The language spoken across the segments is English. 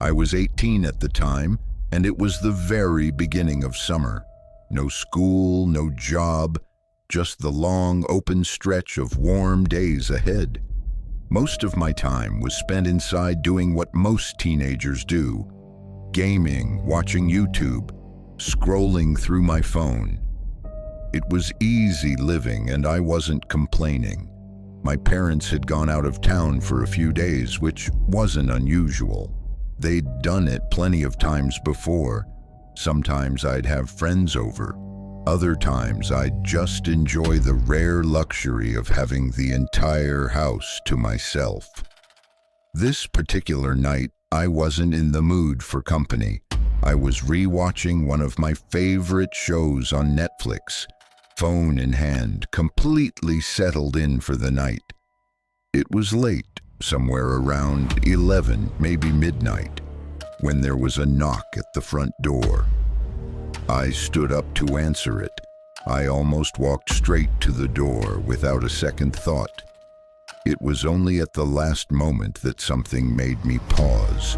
I was 18 at the time, and it was the very beginning of summer. No school, no job, just the long open stretch of warm days ahead. Most of my time was spent inside doing what most teenagers do: gaming, watching YouTube, scrolling through my phone. It was easy living, and I wasn't complaining. My parents had gone out of town for a few days, which wasn't unusual. They'd done it plenty of times before. Sometimes I'd have friends over. Other times I'd just enjoy the rare luxury of having the entire house to myself. This particular night, I wasn't in the mood for company. I was rewatching one of my favorite shows on Netflix, phone in hand, completely settled in for the night. It was late, somewhere around 11, maybe midnight, when there was a knock at the front door. I stood up to answer it. I almost walked straight to the door without a second thought. It was only at the last moment that something made me pause.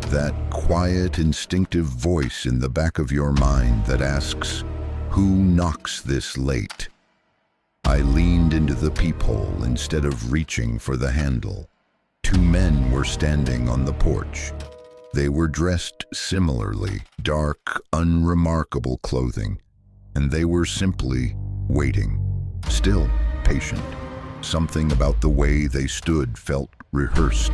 That quiet, instinctive voice in the back of your mind that asks, "Who knocks this late?" I leaned into the peephole instead of reaching for the handle. Two men were standing on the porch. They were dressed similarly, dark, unremarkable clothing, and they were simply waiting, still patient. Something about the way they stood felt rehearsed.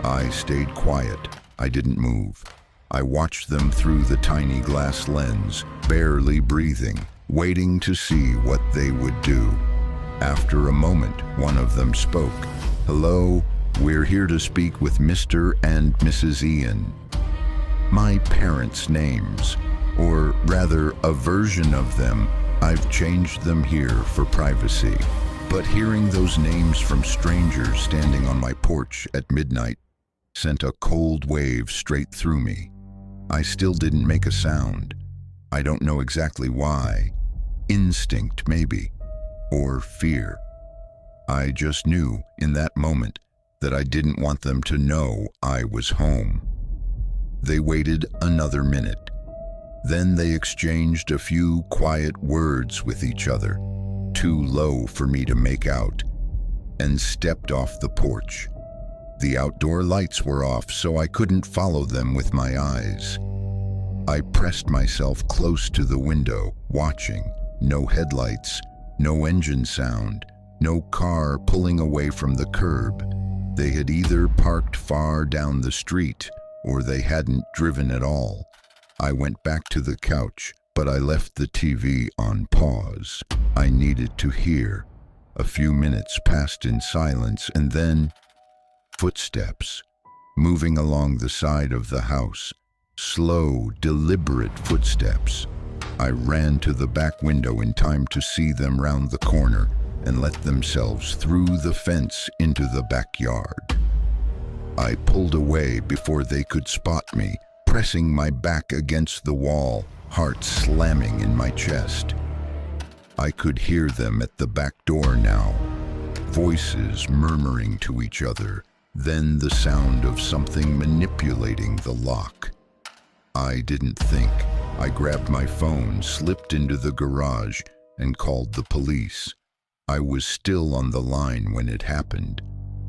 I stayed quiet. I didn't move. I watched them through the tiny glass lens, barely breathing, waiting to see what they would do. After a moment, one of them spoke. "Hello, we're here to speak with Mr. and Mrs. Ian." My parents' names, or rather a version of them. I've changed them here for privacy. But hearing those names from strangers standing on my porch at midnight sent a cold wave straight through me. I still didn't make a sound. I don't know exactly why. Instinct, maybe. Or fear. I just knew in that moment that I didn't want them to know I was home. They waited another minute. Then they exchanged a few quiet words with each other, too low for me to make out, and stepped off the porch. The outdoor lights were off, so I couldn't follow them with my eyes. I pressed myself close to the window, watching. No headlights, no engine sound, no car pulling away from the curb. They had either parked far down the street, or they hadn't driven at all. I went back to the couch, but I left the TV on pause. I needed to hear. A few minutes passed in silence, and then footsteps, moving along the side of the house. Slow, deliberate footsteps. I ran to the back window in time to see them round the corner and let themselves through the fence into the backyard. I pulled away before they could spot me, pressing my back against the wall, heart slamming in my chest. I could hear them at the back door now, voices murmuring to each other, then the sound of something manipulating the lock. I didn't think. I grabbed my phone, slipped into the garage, and called the police. I was still on the line when it happened.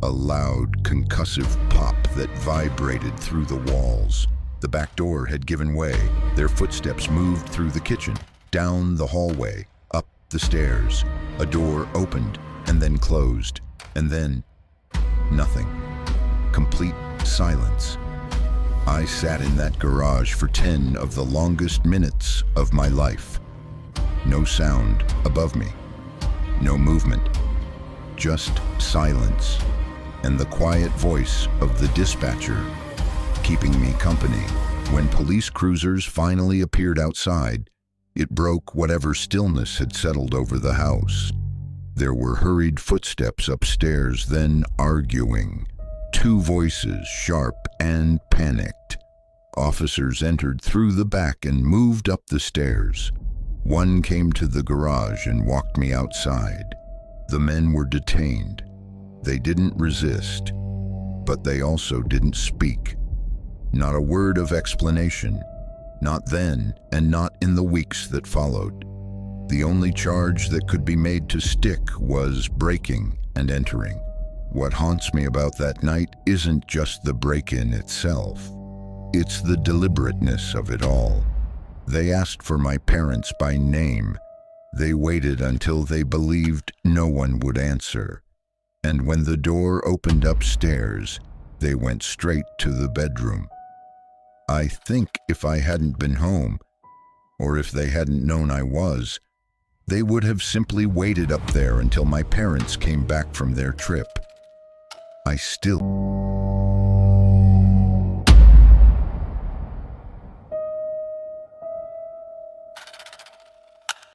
A loud, concussive pop that vibrated through the walls. The back door had given way. Their footsteps moved through the kitchen, down the hallway, up the stairs. A door opened and then closed, and then nothing. Complete silence. I sat in that garage for 10 of the longest minutes of my life. No sound above me. No movement. Just silence. And the quiet voice of the dispatcher keeping me company. When police cruisers finally appeared outside, it broke whatever stillness had settled over the house. There were hurried footsteps upstairs, then arguing. Two voices, sharp and panicked. Officers entered through the back and moved up the stairs. One came to the garage and walked me outside. The men were detained. They didn't resist, but they also didn't speak. Not a word of explanation, not then and not in the weeks that followed. The only charge that could be made to stick was breaking and entering. What haunts me about that night isn't just the break-in itself. It's the deliberateness of it all. They asked for my parents by name. They waited until they believed no one would answer. And when the door opened upstairs, they went straight to the bedroom. I think if I hadn't been home, or if they hadn't known I was, they would have simply waited up there until my parents came back from their trip. I still